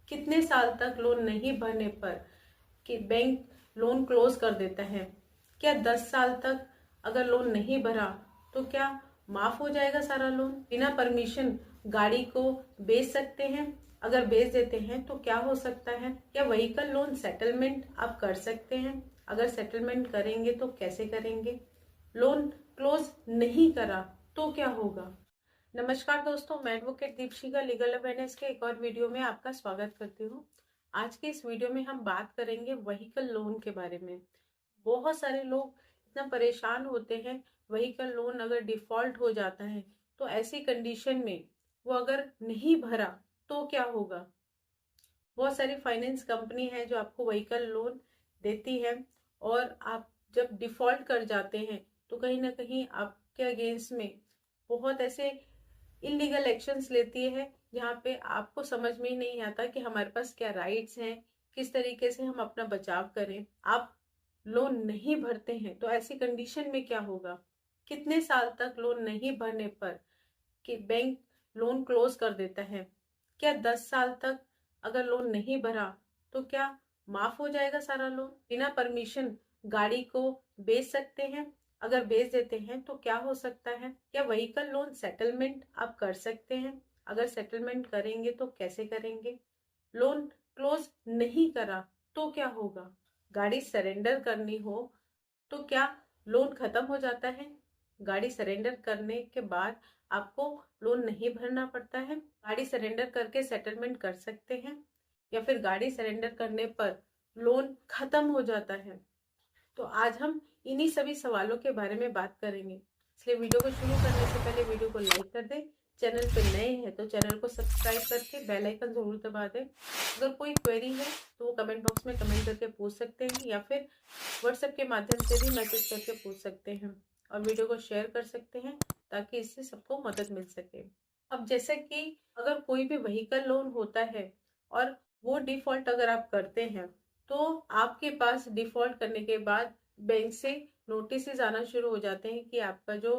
कितने साल तक लोन नहीं भरने पर कि बैंक लोन क्लोज कर देता है? क्या 10 साल तक अगर लोन नहीं भरा तो क्या माफ हो जाएगा सारा लोन? बिना परमिशन गाड़ी को बेच सकते हैं? अगर बेच देते हैं तो क्या हो सकता है? क्या व्हीकल लोन सेटलमेंट आप कर सकते हैं? अगर सेटलमेंट करेंगे तो कैसे करेंगे? लोन क्लोज नहीं करा तो क्या होगा? नमस्कार दोस्तों, मैं एडवोकेट दीपशिखा लीगल अवेयरनेस के एक और वीडियो में आपका स्वागत करती हूँ। आज के इस वीडियो में हम बात करेंगे व्हीकल लोन के बारे में। बहुत सारे लोग इतना परेशान होते हैं, व्हीकल लोन अगर डिफॉल्ट हो जाता है तो ऐसी कंडीशन में वो अगर नहीं भरा तो क्या होगा। बहुत सारी फाइनेंस कंपनी है जो आपको व्हीकल लोन देती है और आप जब डिफॉल्ट कर जाते हैं तो कहीं ना कहीं आपके अगेंस्ट में बहुत ऐसे इलीगल एक्शंस लेती है जहाँ पे आपको समझ में ही नहीं आता कि हमारे पास क्या राइट्स हैं, किस तरीके से हम अपना बचाव करें। आप लोन नहीं भरते हैं तो ऐसी कंडीशन में क्या होगा? कितने साल तक लोन नहीं भरने पर कि बैंक लोन क्लोज कर देता है? क्या 10 साल तक अगर लोन नहीं भरा तो क्या माफ हो जाएगा सारा लोन? बिना परमिशन गाड़ी को बेच सकते हैं? अगर बेच देते हैं तो क्या हो सकता है? क्या व्हीकल लोन सेटलमेंट आप कर सकते हैं? अगर सेटलमेंट करेंगे तो कैसे करेंगे? लोन क्लोज नहीं करा तो क्या होगा? गाड़ी सरेंडर करनी हो तो क्या लोन खत्म हो जाता है? गाड़ी सरेंडर करने के बाद आपको लोन नहीं भरना पड़ता है? गाड़ी सरेंडर करके सेटलमेंट कर सकते हैं या फिर गाड़ी सरेंडर करने पर लोन खत्म हो जाता है? तो आज हम इन्हीं सभी सवालों के बारे में बात करेंगे, इसलिए वीडियो को शुरू करने से पहले वीडियो को लाइक कर दें। चैनल पे नए हैं तो चैनल को सब्सक्राइब करके बेल आइकन जरूर दबा दें। अगर कोई क्वेरी है तो वो कमेंट बॉक्स में कमेंट करके पूछ सकते हैं या फिर व्हाट्सएप के माध्यम से भी मैसेज करके पूछ सकते हैं और वीडियो को शेयर कर सकते हैं ताकि इससे सबको मदद मिल सके। अब जैसे कि अगर कोई भी व्हीकल लोन होता है और वो डिफॉल्ट अगर आप करते हैं तो आपके पास डिफॉल्ट करने के बाद बैंक से नोटिस आना शुरू हो जाते हैं कि आपका जो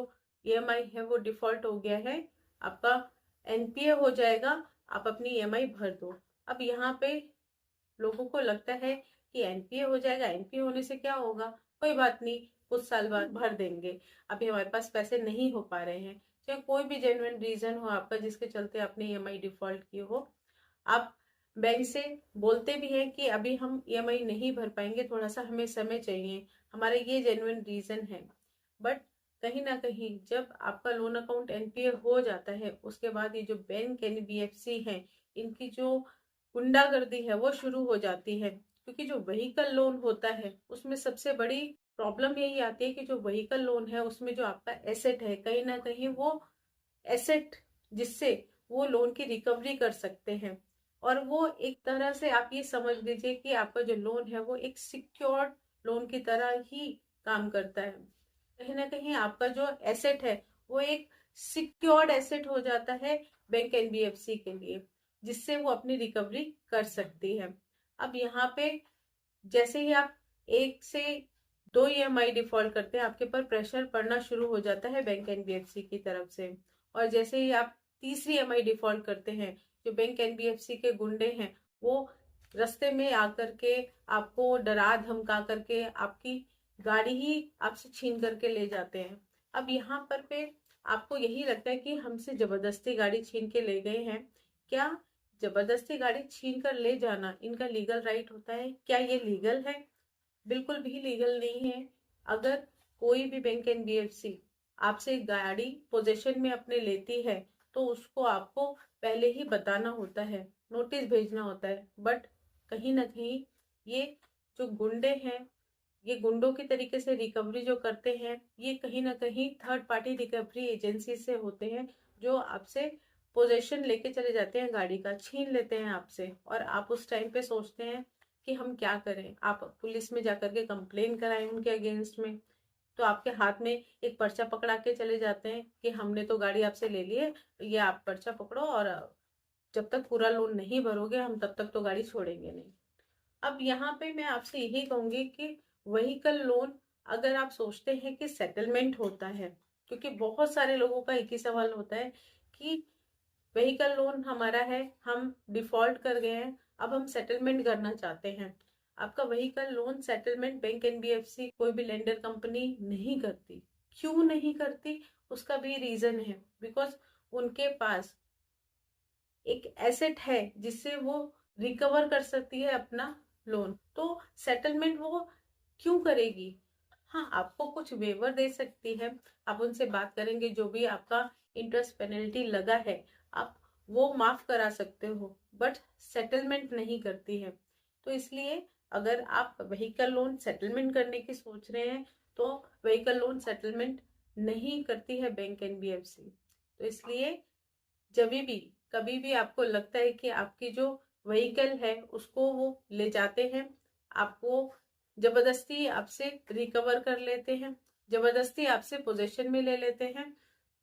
ईएमआई है वो डिफॉल्ट हो गया है, आपका एनपीए हो जाएगा, आप अपनी ईएमआई भर दो। अब यहाँ पे लोगों को लगता है कि एनपीए हो जाएगा, एनपीए होने से क्या होगा, कोई बात नहीं, कुछ साल बाद भर देंगे, अभी हमारे पास पैसे नहीं हो पा रहे हैं। चाहे कोई भी जेन्युइन रीजन हो आपका जिसके चलते आपने ईएमआई डिफॉल्ट की हो, आप बैंक से बोलते भी हैं कि अभी हम ईएमआई नहीं भर पाएंगे, थोड़ा सा हमें समय चाहिए, हमारा ये जेन्युइन रीजन है। बट कहीं ना कहीं जब आपका लोन अकाउंट एनपीए हो जाता है उसके बाद ये जो बैंक एनबीएफसी है इनकी जो गुंडागर्दी है वो शुरू हो जाती है। क्योंकि जो व्हीकल लोन होता है उसमें सबसे बड़ी प्रॉब्लम यही आती है कि जो व्हीकल लोन है उसमें जो आपका एसेट है कहीं ना कहीं वो एसेट जिससे वो लोन की रिकवरी कर सकते हैं और वो एक तरह से आप ये समझ लीजिए कि आपका जो लोन है वो एक सिक्योर्ड लोन की तरह ही काम करता है। कहीं ना कहीं आपका जो एसेट है वो एक सिक्योर्ड एसेट हो जाता है बैंक एनबीएफसी के लिए, जिससे वो अपनी रिकवरी कर सकती है। अब यहाँ पे जैसे ही आप एक से दो ईएमआई डिफॉल्ट करते हैं आपके पर प्रेशर पड़ना शुरू हो जाता है बैंक एनबीएफसी की तरफ से, और जैसे ही आप तीसरी ईएमआई डिफॉल्ट करते हैं जो बैंक एनबीएफसी के गुंडे हैं वो रास्ते में आकर के आपको डरा धमका करके आपकी गाड़ी ही आपसे छीन करके ले जाते हैं। अब यहाँ पर पे आपको यही लगता है कि हमसे जबरदस्ती गाड़ी छीन के ले गए हैं। क्या जबरदस्ती गाड़ी छीन कर ले जाना इनका लीगल राइट होता है? क्या ये लीगल है? बिल्कुल भी लीगल नहीं है। अगर कोई भी बैंक एनबीएफसी आपसे गाड़ी पोजीशन में अपने लेती है तो उसको आपको पहले ही बताना होता है, नोटिस भेजना होता है। बट कहीं ना कहीं ये जो गुंडे हैं ये गुंडों की तरीके से रिकवरी जो करते हैं ये कहीं ना कहीं थर्ड पार्टी रिकवरी एजेंसी से होते हैं जो आपसे पोजीशन लेके चले जाते हैं, गाड़ी का छीन लेते हैं आपसे, और आप उस टाइम पे सोचते हैं कि हम क्या करें। आप पुलिस में जाकर के कंप्लेन कराएं उनके अगेंस्ट में, तो आपके हाथ में एक पर्चा पकड़ा के चले जाते हैं कि हमने तो गाड़ी आपसे ले ली है, ये आप पर्चा पकड़ो और जब तक पूरा लोन नहीं भरोगे हम तब तक तो गाड़ी छोड़ेंगे नहीं। अब यहाँ पे मैं आपसे यही कहूंगी कि व्हीकल लोन अगर आप सोचते हैं कि सेटलमेंट होता है, क्योंकि बहुत सारे लोगों का एक ही सवाल होता है कि व्हीकल लोन हमारा है, हम डिफॉल्ट कर गए हैं, अब हम सेटलमेंट करना चाहते हैं। आपका vehicle loan settlement bank NBFC कोई भी लेंडर कंपनी नहीं करती। क्यों नहीं करती? उसका भी रीजन है, बिकॉज उनके पास एक एसेट है जिससे वो रिकवर कर सकती है अपना लोन। तो सेटलमेंट वो क्यों करेगी? हाँ, आपको कुछ वेवर दे सकती है, आप उनसे बात करेंगे, जो भी आपका इंटरेस्ट पेनल्टी लगा है आप वो माफ करा सकते हो, बट सेटलमेंट नहीं करती है। तो इसलिए अगर आप व्हीकल लोन सेटलमेंट करने की सोच रहे हैं तो व्हीकल लोन सेटलमेंट नहीं करती है बैंक एनबीएफसी। तो इसलिए जब भी कभी भी आपको लगता है कि आपकी जो व्हीकल है उसको वो ले जाते हैं, आपको जबरदस्ती आपसे रिकवर कर लेते हैं, जबरदस्ती आपसे पोजीशन में ले लेते हैं,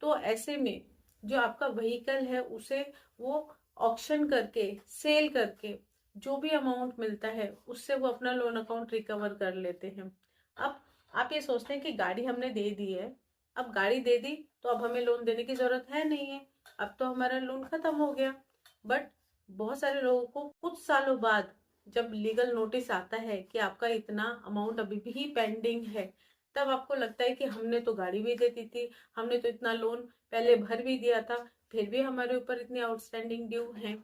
तो ऐसे में जो आपका व्हीकल है उसे वो ऑक्शन करके सेल करके जो भी अमाउंट मिलता है उससे वो अपना लोन अकाउंट रिकवर कर लेते हैं। अब आप ये सोचते हैं कि गाड़ी हमने दे दी है, अब गाड़ी दे दी तो अब हमें लोन देने की जरूरत है नहीं है, अब तो हमारा लोन खत्म हो गया। बट बहुत सारे लोगों को कुछ सालों बाद जब लीगल नोटिस आता है कि आपका इतना अमाउंट अभी भी पेंडिंग है, तब आपको लगता है कि हमने तो गाड़ी भी दे दी थी, हमने तो इतना लोन पहले भर भी दिया था, फिर भी हमारे ऊपर इतनी आउटस्टैंडिंग ड्यू है,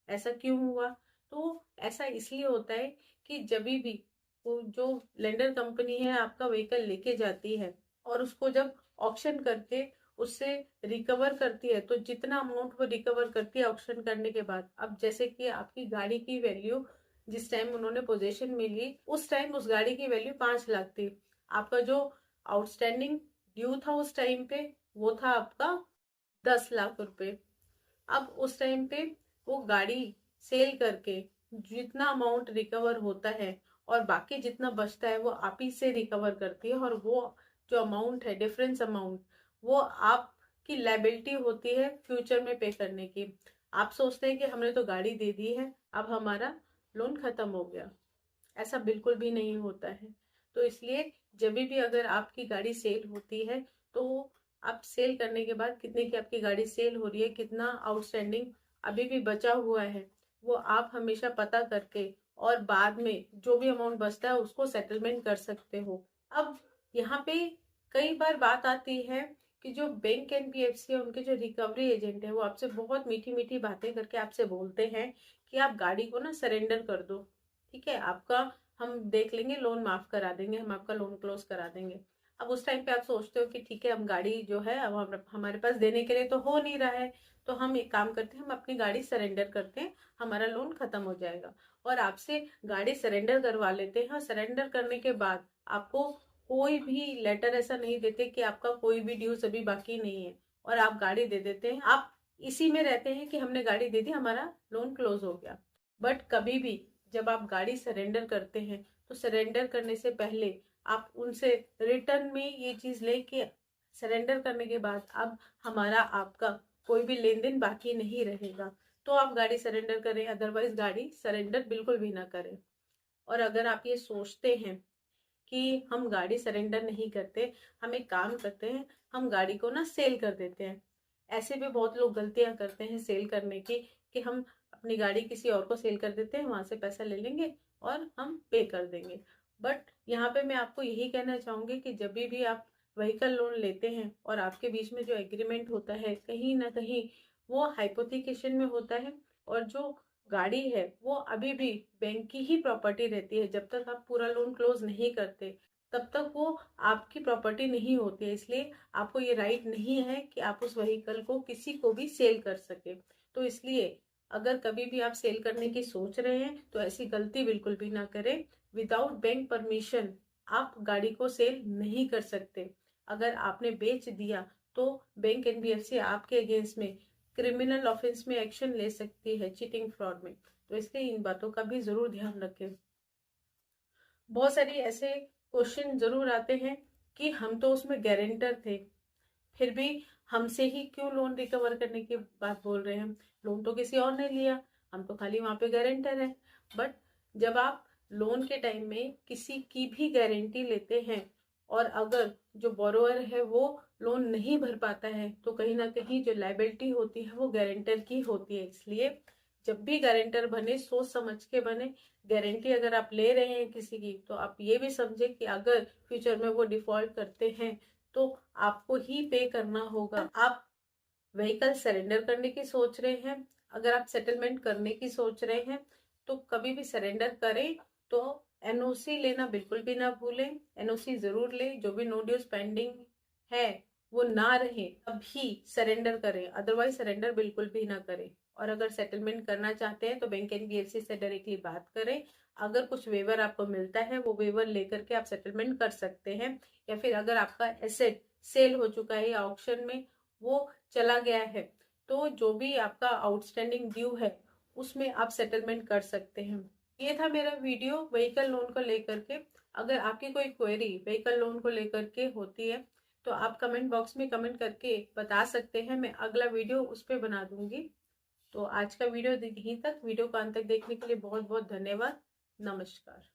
ऐसा क्यों हुआ? तो ऐसा इसलिए होता है कि जब भी वो जो लेंडर कंपनी है आपका व्हीकल लेके जाती है और उसको जब ऑक्शन करके उससे रिकवर करती है, तो जितना अमाउंट वो रिकवर करती है ऑक्शन करने के बाद, अब जैसे कि आपकी गाड़ी की वैल्यू जिस टाइम उन्होंने पोजीशन में ली उस टाइम उस गाड़ी की वैल्यू 5 लाख थी, आपका जो आउटस्टैंडिंग ड्यू था उस टाइम पे वो था आपका 10 लाख रुपए। अब उस टाइम पे वो गाड़ी सेल करके जितना अमाउंट रिकवर होता है और बाकी जितना बचता है वो आप ही से रिकवर करती है, और वो जो अमाउंट है डिफरेंस अमाउंट वो आपकी लायबिलिटी होती है फ्यूचर में पे करने की। आप सोचते हैं कि हमने तो गाड़ी दे दी है अब हमारा लोन खत्म हो गया, ऐसा बिल्कुल भी नहीं होता है। तो इसलिए जब भी अगर आपकी गाड़ी सेल होती है तो आप सेल करने के बाद कितने की आपकी गाड़ी सेल हो रही है, कितना आउटस्टैंडिंग अभी भी बचा हुआ है, वो आप हमेशा पता करके और बाद में जो भी अमाउंट बचता है उसको सेटलमेंट कर सकते हो। अब यहाँ पे कई बार बात आती है कि जो बैंक एनबीएफसी है उनके जो रिकवरी एजेंट है वो आपसे बहुत मीठी मीठी बातें करके आपसे बोलते हैं कि आप गाड़ी को ना सरेंडर कर दो, ठीक है, आपका हम देख लेंगे, लोन माफ करा देंगे, हम आपका लोन क्लोज करा देंगे। अब उस टाइम पे आप सोचते हो कि ठीक है, हम गाड़ी जो है अब हमारे पास देने के लिए तो हो नहीं रहा है, तो हम एक काम करते हैं, हम अपनी गाड़ी सरेंडर करते हैं, हमारा लोन खत्म हो जाएगा, और आपसे गाड़ी सरेंडर करवा लेते हैं। और सरेंडर करने के बाद आपको कोई भी लेटर ऐसा नहीं देते कि आपका कोई भी ड्यूज अभी बाकी नहीं है, और आप गाड़ी दे देते हैं, आप इसी में रहते हैं कि हमने गाड़ी दे दी, हमारा लोन क्लोज हो गया। बट कभी भी जब आप गाड़ी सरेंडर करते हैं तो सरेंडर करने से पहले आप उनसे रिटर्न में ये चीज लें कि सरेंडर करने के बाद अब हमारा आपका कोई भी लेन देन बाकी नहीं रहेगा, तो आप गाड़ी सरेंडर करें, अदरवाइज गाड़ी सरेंडर बिल्कुल भी ना करें। और अगर आप ये सोचते हैं कि हम गाड़ी सरेंडर नहीं करते, हम एक काम करते हैं, हम गाड़ी को ना सेल कर देते हैं, ऐसे भी बहुत लोग गलतियां करते हैं सेल करने की, कि हम अपनी गाड़ी किसी और को सेल कर देते हैं, वहां से पैसा ले लेंगे और हम पे कर देंगे। बट यहाँ पे मैं आपको यही कहना चाहूंगी कि जब भी आप व्हीकल लोन लेते हैं और आपके बीच में जो एग्रीमेंट होता है कहीं ना कहीं वो हाइपोथिकेशन में होता है, और जो गाड़ी है वो अभी भी बैंक की ही प्रॉपर्टी रहती है, जब तक आप पूरा लोन क्लोज नहीं करते तब तक वो आपकी प्रॉपर्टी नहीं होती है। इसलिए आपको ये राइट नहीं है कि आप उस व्हीकल को किसी को भी सेल कर सके। तो इसलिए अगर कभी भी आप सेल करने की सोच रहे हैं तो ऐसी गलती बिल्कुल भी ना करें। विदाउट बैंक परमिशन आप गाड़ी को सेल नहीं कर सकते। अगर आपने बेच दिया तो बैंक एनबीएफसी आपके अगेंस्ट में क्रिमिनल ऑफेंस में एक्शन ले सकती है, चीटिंग फ्रॉड में। तो इसलिए इन बातों का भी जरूर ध्यान रखें। बहुत सारी ऐसे क्वेश्चन जरूर आते हैं कि हम तो उसमें गारंटर थे, फिर भी हमसे ही क्यों लोन रिकवर करने की बात बोल रहे हैं, लोन तो किसी और ने लिया, हम तो खाली वहां पे गारंटर हैं। बट जब आप लोन के टाइम में किसी की भी गारंटी लेते हैं और अगर जो बोरोअर है वो लोन नहीं भर पाता है तो कहीं ना कहीं जो लायबिलिटी होती है वो गारंटर की होती है। इसलिए जब भी गारंटर बने सोच समझ के बने। गारंटी अगर आप ले रहे हैं किसी की, तो आप ये भी समझे कि अगर फ्यूचर में वो डिफॉल्ट करते हैं तो आपको ही पे करना होगा। आप व्हीकल सरेंडर करने की सोच रहे हैं, अगर आप सेटलमेंट करने की सोच रहे हैं, तो कभी भी सरेंडर करें तो एनओसी लेना बिल्कुल भी ना भूलें। एनओसी जरूर लें, जो भी नो ड्यूज पेंडिंग है वो ना रहे तभी सरेंडर करें, अदरवाइज सरेंडर बिल्कुल भी ना करें। और अगर सेटलमेंट करना चाहते हैं तो बैंक एनबीएफसी से डायरेक्टली बात करें। अगर कुछ वेवर आपको मिलता है वो वेवर लेकर के आप सेटलमेंट कर सकते हैं, या फिर अगर आपका एसेट सेल हो चुका है या ऑक्शन में वो चला गया है तो जो भी आपका आउटस्टैंडिंग ड्यू है उसमें आप सेटलमेंट कर सकते हैं। ये था मेरा वीडियो व्हीकल लोन को लेकर के। अगर आपकी कोई क्वेरी व्हीकल लोन को लेकर के होती है तो आप कमेंट बॉक्स में कमेंट करके बता सकते हैं, मैं अगला वीडियो उस पर बना दूंगी। तो आज का वीडियो यहीं तक। वीडियो को अंत तक देखने के लिए बहुत बहुत धन्यवाद। नमस्कार।